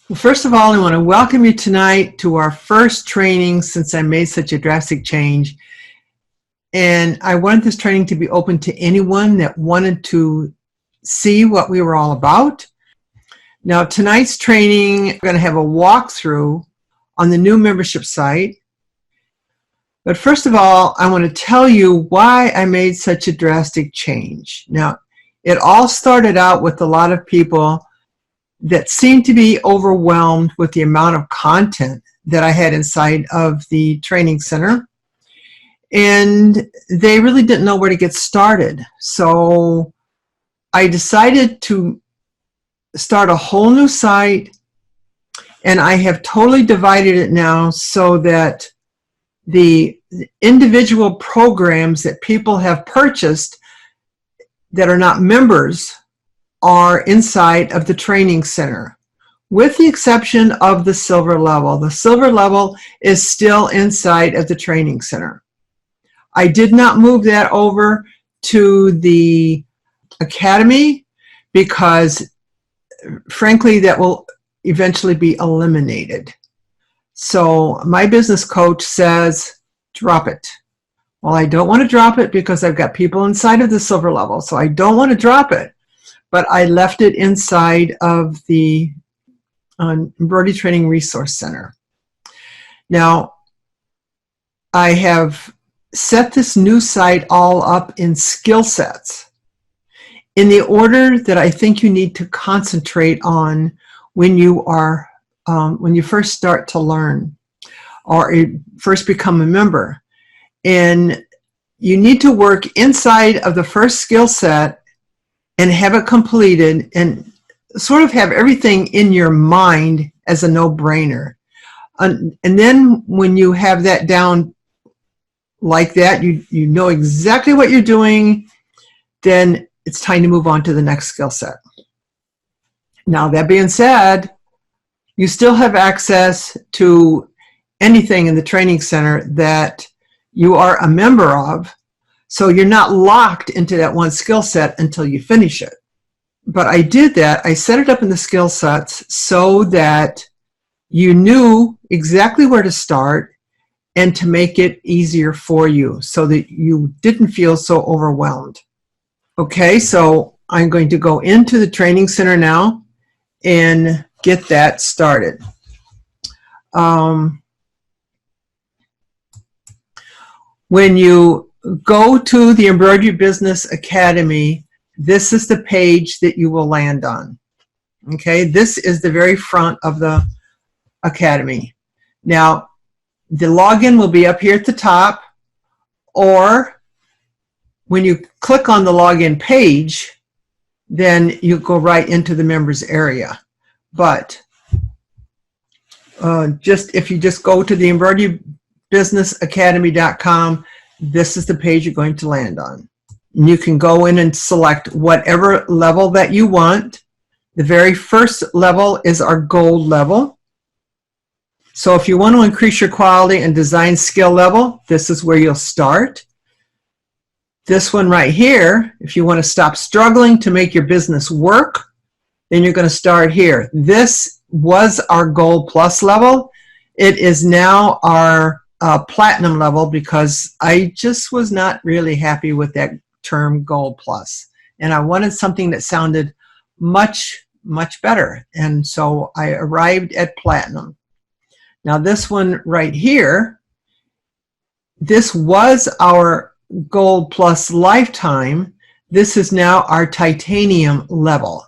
Well, first of all, I want to welcome you tonight to our first training since I made such a drastic change. And I wanted this training to be open to anyone that wanted to see what we were all about. Now, tonight's training, we're going to have a walkthrough on the new membership site. But first of all, I want to tell you why I made such a drastic change. Now, it all started out with a lot of people that seemed to be overwhelmed with the amount of content that I had inside of the training center. And they really didn't know where to get started. So I decided to start a whole new site, and I have totally divided it now so that the individual programs that people have purchased that are not members are inside of the training center, with the exception of the silver level. The silver level is still inside of the training center. I did not move that over to the academy because, frankly, that will eventually be eliminated. So my business coach says, drop it. Well, I don't want to drop it because I've got people inside of the silver level, so I don't want to drop it. But I left it inside of the Embroidery Training Resource Center. Now, I have set this new site all up in skill sets in the order that I think you need to concentrate on when you are when you first start to learn or first become a member. And you need to work inside of the first skill set and have it completed and sort of have everything in your mind as a no-brainer. And then when you have that down like that, you know exactly what you're doing, then it's time to move on to the next skill set. Now, that being said, you still have access to anything in the training center that you are a member of. So you're not locked into that one skill set until you finish it. But I did that. I set it up in the skill sets so that you knew exactly where to start and to make it easier for you so that you didn't feel so overwhelmed. Okay, so I'm going to go into the training center now and get that started. When you go to the Embroidery Business Academy, this is the page that you will land on. Okay, this is the very front of the academy. Now, the login will be up here at the top, or when you click on the login page, then you go right into the members area. But if you just go to the embroiderybusinessacademy.com, this is the page you're going to land on. And you can go in and select whatever level that you want. The very first level is our gold level. So if you want to increase your quality and design skill level, this is where you'll start. This one right here, if you want to stop struggling to make your business work, then you're going to start here. This was our Gold Plus level. It is now our Platinum level because I just was not really happy with that term Gold Plus. And I wanted something that sounded much, much better. And so I arrived at Platinum. Now this one right here, this was our Gold Plus Lifetime. This is now our Titanium level.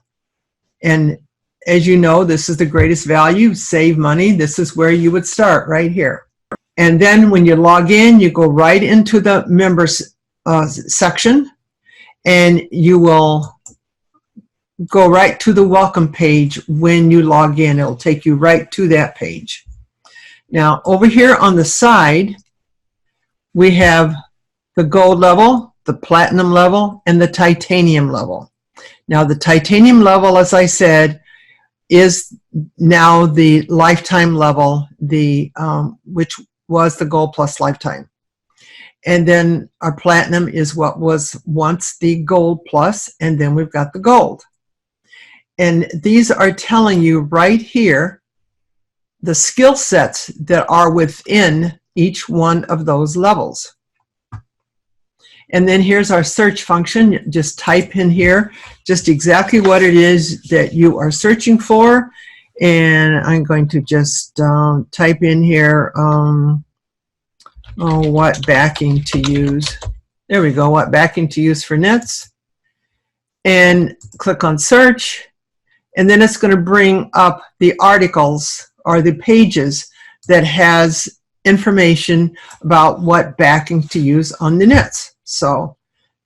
And as you know, this is the greatest value, save money. This is where you would start right here. And then when you log in, you go right into the members section, and you will go right to the welcome page when you log in. It'll take you right to that page. Now, over here on the side, we have the gold level, the platinum level, and the titanium level. Now, the titanium level, as I said, is now the lifetime level, which was the Gold Plus Lifetime. And then our platinum is what was once the Gold Plus, and then we've got the gold. And these are telling you right here the skill sets that are within each one of those levels. And then here's our search function. Just type in here just exactly what it is that you are searching for. And I'm going to just type in here, what backing to use. There we go, what backing to use for knits. And click on search. And then it's going to bring up the articles or the pages that has information about what backing to use on the knits. So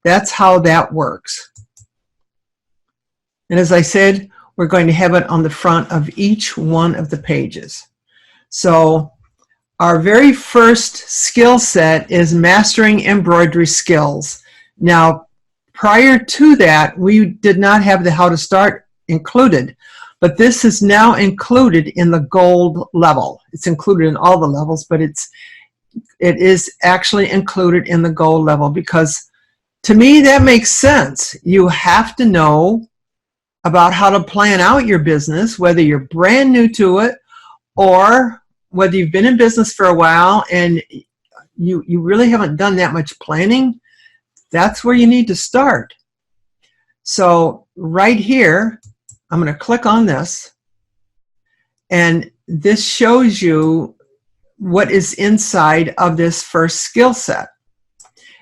that's how that works. And as I said, we're going to have it on the front of each one of the pages. So our very first skill set is mastering embroidery skills. Now, prior to that, we did not have the how to start included, but this is now included in the gold level. It's included in all the levels, but it is actually included in the gold level because to me that makes sense. You have to know about how to plan out your business, whether you're brand new to it or whether you've been in business for a while and you really haven't done that much planning. That's where you need to start. So right here, I'm going to click on this, and this shows you what is inside of this first skill set.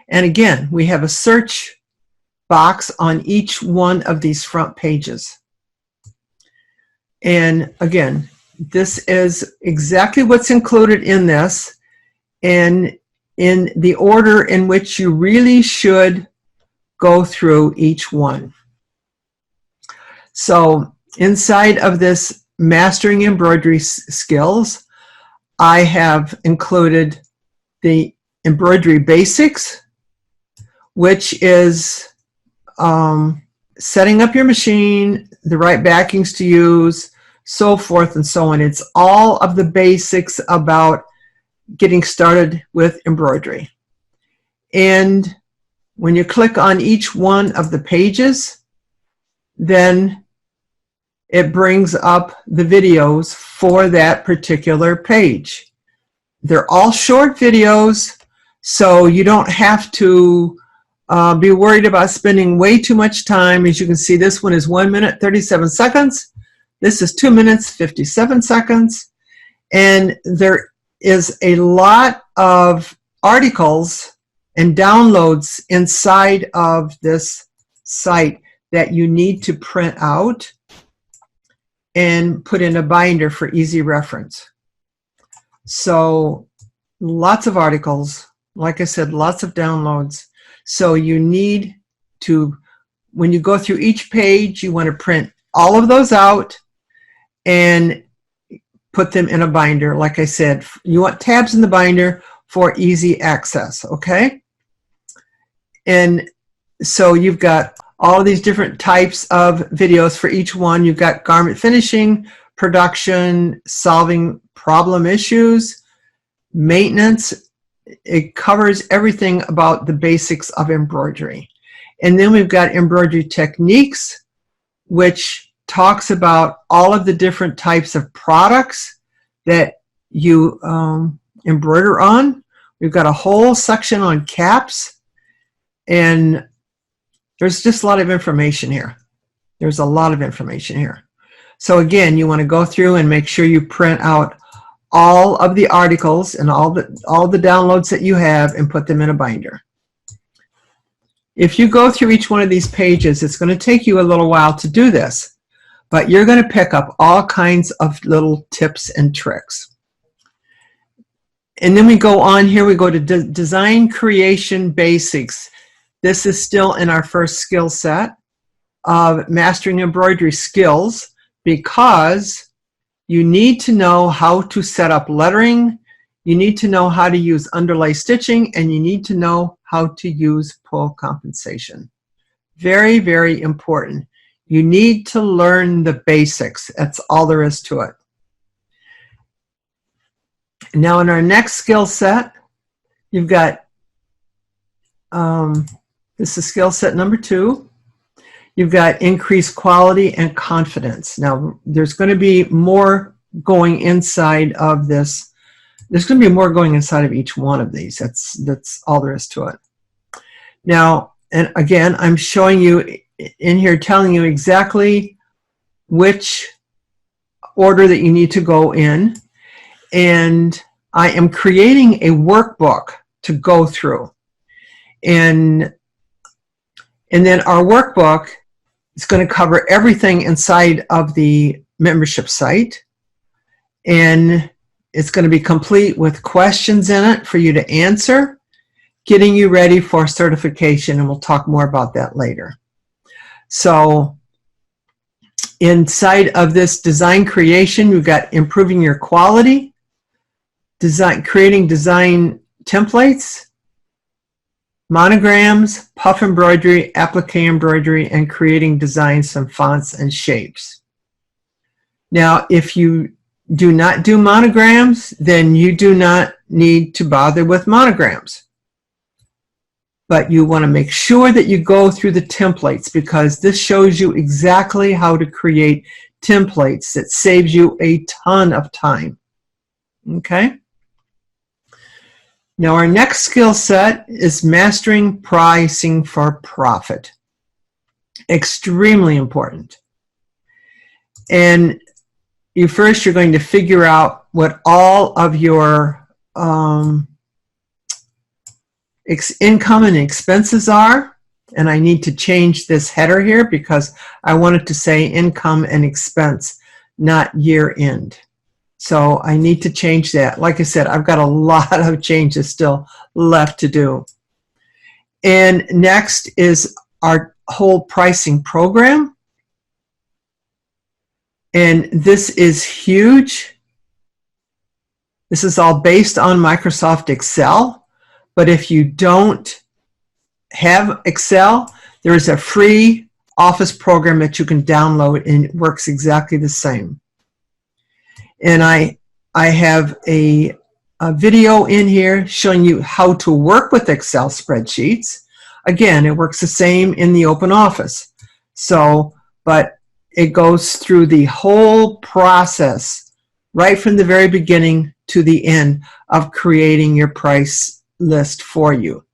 And again, we have a search box on each one of these front pages. And again, this is exactly what's included in this and in the order in which you really should go through each one. So inside of this mastering embroidery skills, I have included the Embroidery Basics, which is setting up your machine, the right backings to use, so forth and so on. It's all of the basics about getting started with embroidery. And when you click on each one of the pages, then it brings up the videos for that particular page. They're all short videos, so you don't have to be worried about spending way too much time. As you can see, this one is 1 minute 37 seconds. This is 2 minutes 57 seconds. And there is a lot of articles and downloads inside of this site that you need to print out and put in a binder for easy reference. So lots of articles, like I said, lots of downloads. So you need to, when you go through each page, you want to print all of those out and put them in a binder. Like I said, you want tabs in the binder for easy access, okay? And so you've got all of these different types of videos for each one. You've got garment finishing, production, solving problem issues, maintenance. It covers everything about the basics of embroidery. And then we've got embroidery techniques, which talks about all of the different types of products that you embroider on. We've got a whole section on caps, and there's just a lot of information here. There's a lot of information here. So again, you want to go through and make sure you print out all of the articles and all the downloads that you have and put them in a binder. If you go through each one of these pages, it's going to take you a little while to do this, but you're going to pick up all kinds of little tips and tricks. And then we go on here, we go to Design Creation Basics. This is still in our first skill set of mastering embroidery skills, because you need to know how to set up lettering, you need to know how to use underlay stitching, and you need to know how to use pull compensation. Very, very important. You need to learn the basics. That's all there is to it. Now in our next skill set, you've got, this is skill set number 2. You've got increased quality and confidence. Now, there's going to be more going inside of this. There's going to be more going inside of each one of these. That's all there is to it. Now, and again, I'm showing you in here, telling you exactly which order that you need to go in. And I am creating a workbook to go through. And then our workbook is going to cover everything inside of the membership site. And it's going to be complete with questions in it for you to answer, getting you ready for certification. And we'll talk more about that later. So inside of this design creation, we've got improving your quality, creating design templates, monograms, puff embroidery, applique embroidery, and creating designs, some fonts and shapes. Now, if you do not do monograms, then you do not need to bother with monograms. But you want to make sure that you go through the templates, because this shows you exactly how to create templates that saves you a ton of time. Okay? Now our next skill set is mastering pricing for profit. Extremely important. And you're going to figure out what all of your income and expenses are. And I need to change this header here because I want it to say income and expense, not year end. So I need to change that. Like I said, I've got a lot of changes still left to do. And next is our whole pricing program. And this is huge. This is all based on Microsoft Excel. But if you don't have Excel, there is a free Office program that you can download, and it works exactly the same. And I have a video in here showing you how to work with Excel spreadsheets. Again, it works the same in the Open Office. So, but it goes through the whole process right from the very beginning to the end of creating your price list for you.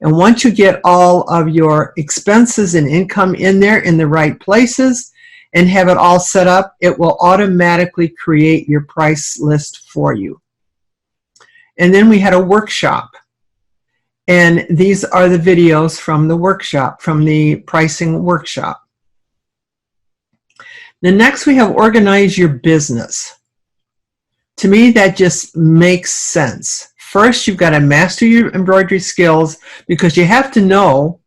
And once you get all of your expenses and income in there in the right places and have it all set up, it will automatically create your price list for you. And then we had a workshop. And these are the videos from the workshop, from the pricing workshop. Then next we have organize your business. To me, that just makes sense. First, you've got to master your embroidery skills, because you have to know,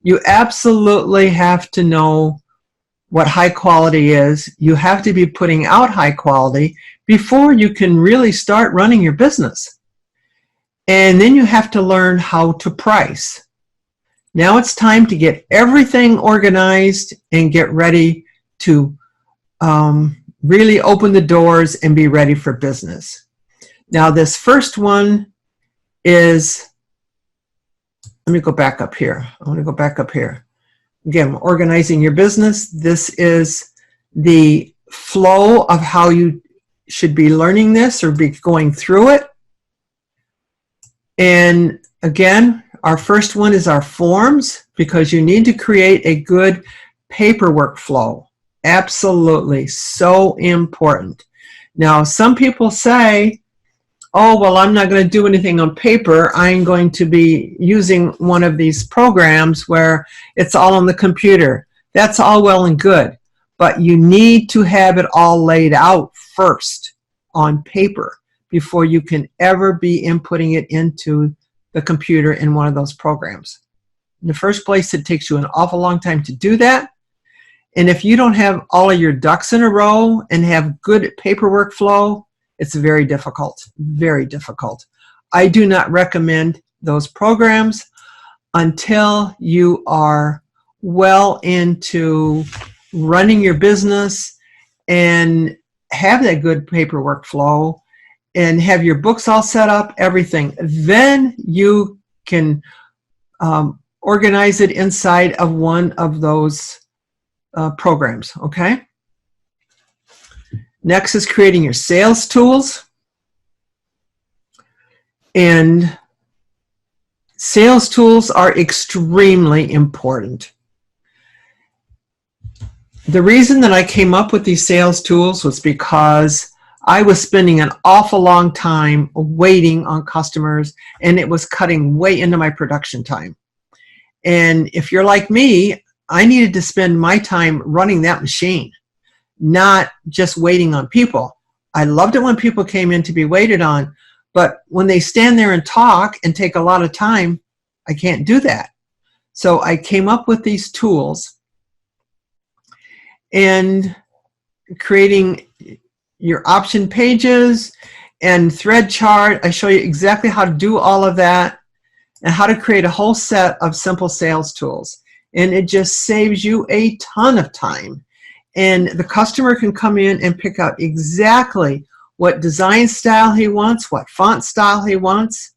you absolutely have to know what high quality is. You have to be putting out high quality before you can really start running your business. And then you have to learn how to price. Now it's time to get everything organized and get ready to really open the doors and be ready for business. Now this first one is, let me go back up here. I want to go back up here. Again, organizing your business. This is the flow of how you should be learning this or be going through it. And again, our first one is our forms, because you need to create a good paperwork flow. Absolutely, so important. Now, some people say, oh, well, I'm not going to do anything on paper. I'm going to be using one of these programs where it's all on the computer. That's all well and good, but you need to have it all laid out first on paper before you can ever be inputting it into the computer in one of those programs. In the first place, it takes you an awful long time to do that. And if you don't have all of your ducks in a row and have good paperwork flow, it's very difficult, very difficult. I do not recommend those programs until you are well into running your business and have that good paperwork flow and have your books all set up, everything. Then you can organize it inside of one of those programs, okay? Next is creating your sales tools. And sales tools are extremely important. The reason that I came up with these sales tools was because I was spending an awful long time waiting on customers, and it was cutting way into my production time. And if you're like me, I needed to spend my time running that machine, not just waiting on people. I loved it when people came in to be waited on, but when they stand there and talk and take a lot of time, I can't do that. So I came up with these tools, and creating your option pages and thread chart. I show you exactly how to do all of that and how to create a whole set of simple sales tools. And it just saves you a ton of time. And the customer can come in and pick out exactly what design style he wants, what font style he wants,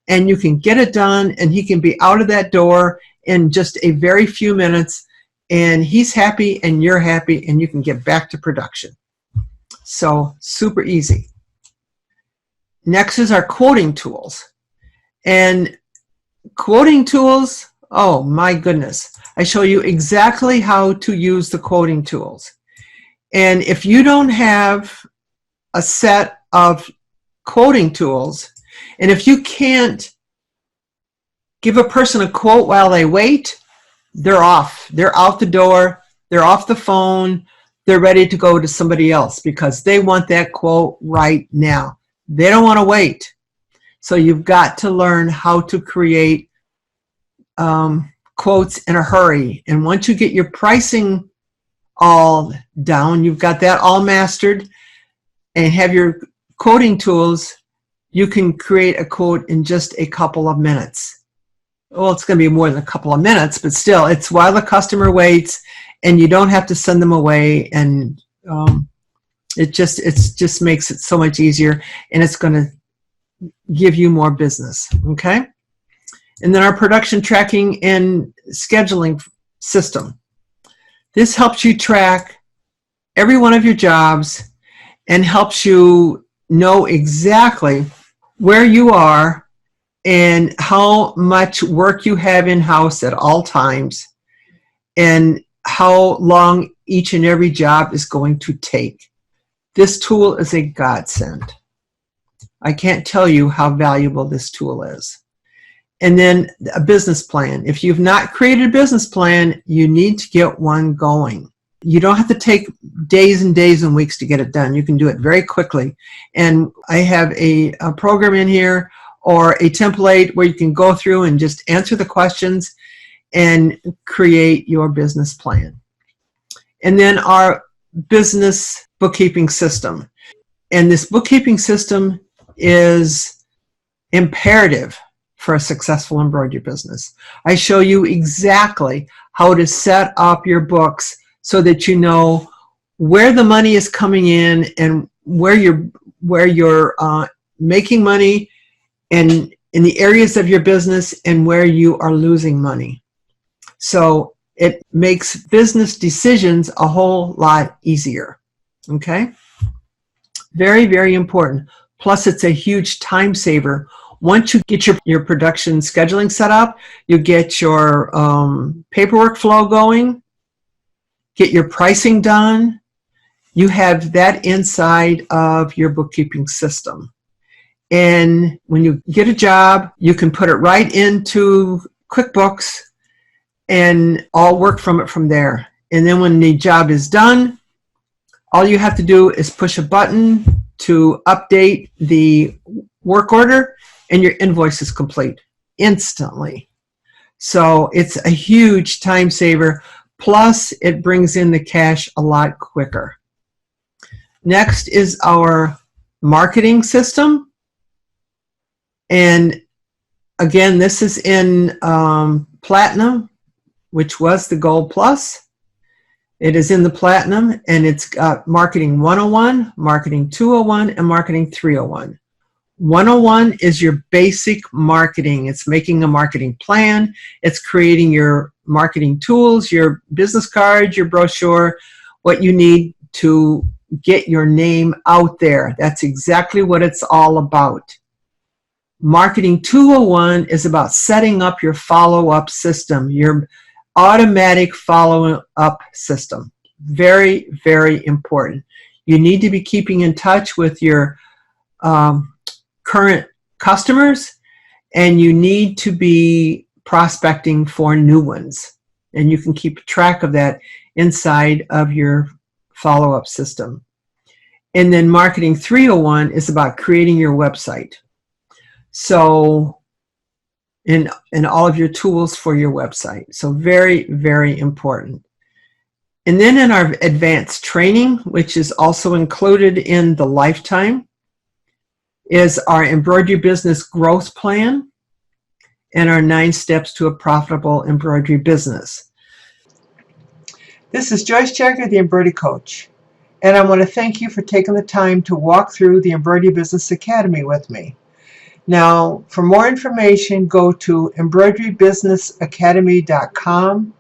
and you can get it done, and he can be out of that door in just a very few minutes, and he's happy and you're happy, and you can get back to production. So super easy. Next is our quoting tools. And quoting tools, oh my goodness. I show you exactly how to use the quoting tools. And if you don't have a set of quoting tools, and if you can't give a person a quote while they wait, they're off. They're out the door. They're off the phone. They're ready to go to somebody else because they want that quote right now. They don't want to wait. So you've got to learn how to create quotes in a hurry. And once you get your pricing all down, you've got that all mastered, and have your quoting tools, you can create a quote in just a couple of minutes. Well, it's going to be more than a couple of minutes, but still, it's while the customer waits, and you don't have to send them away, and it just makes it so much easier, and it's going to give you more business, okay? And then our production tracking and scheduling system. This helps you track every one of your jobs and helps you know exactly where you are and how much work you have in-house at all times, and how long each and every job is going to take. This tool is a godsend. I can't tell you how valuable this tool is. And then a business plan. If you've not created a business plan, you need to get one going. You don't have to take days and days and weeks to get it done. You can do it very quickly. And I have a program in here, or a template where you can go through and just answer the questions and create your business plan. And then our business bookkeeping system. And this bookkeeping system is imperative for a successful embroidery business. I show you exactly how to set up your books so that you know where the money is coming in and where you're making money, and in the areas of your business, and where you are losing money. So it makes business decisions a whole lot easier, okay? Very, very important. Plus, it's a huge time saver. Once you get your production scheduling set up, you get your paperwork flow going, get your pricing done, you have that inside of your bookkeeping system. And when you get a job, you can put it right into QuickBooks and all work from it from there. And then when the job is done, all you have to do is push a button to update the work order, and your invoice is complete instantly. So it's a huge time saver. Plus, it brings in the cash a lot quicker. Next is our marketing system. And again, this is in Platinum, which was the Gold Plus. It is in the Platinum, and it's got Marketing 101, Marketing 201, and Marketing 301. 101 is your basic marketing. It's making a marketing plan. It's creating your marketing tools, your business cards, your brochure, what you need to get your name out there. That's exactly what it's all about. Marketing 201 is about setting up your follow-up system, your automatic follow-up system. Very, very important. You need to be keeping in touch with your current customers, and you need to be prospecting for new ones. And you can keep track of that inside of your follow-up system. And then Marketing 301 is about creating your website. So in all of your tools for your website. So very, very important. And then in our advanced training, which is also included in the lifetime, is our Embroidery Business Growth Plan and our 9 steps to a profitable embroidery business. This is Joyce Jagger, the Embroidery Coach, and I want to thank you for taking the time to walk through the Embroidery Business Academy with me. Now, for more information, go to embroiderybusinessacademy.com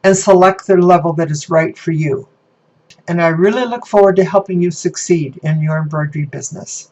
and select the level that is right for you. And I really look forward to helping you succeed in your embroidery business.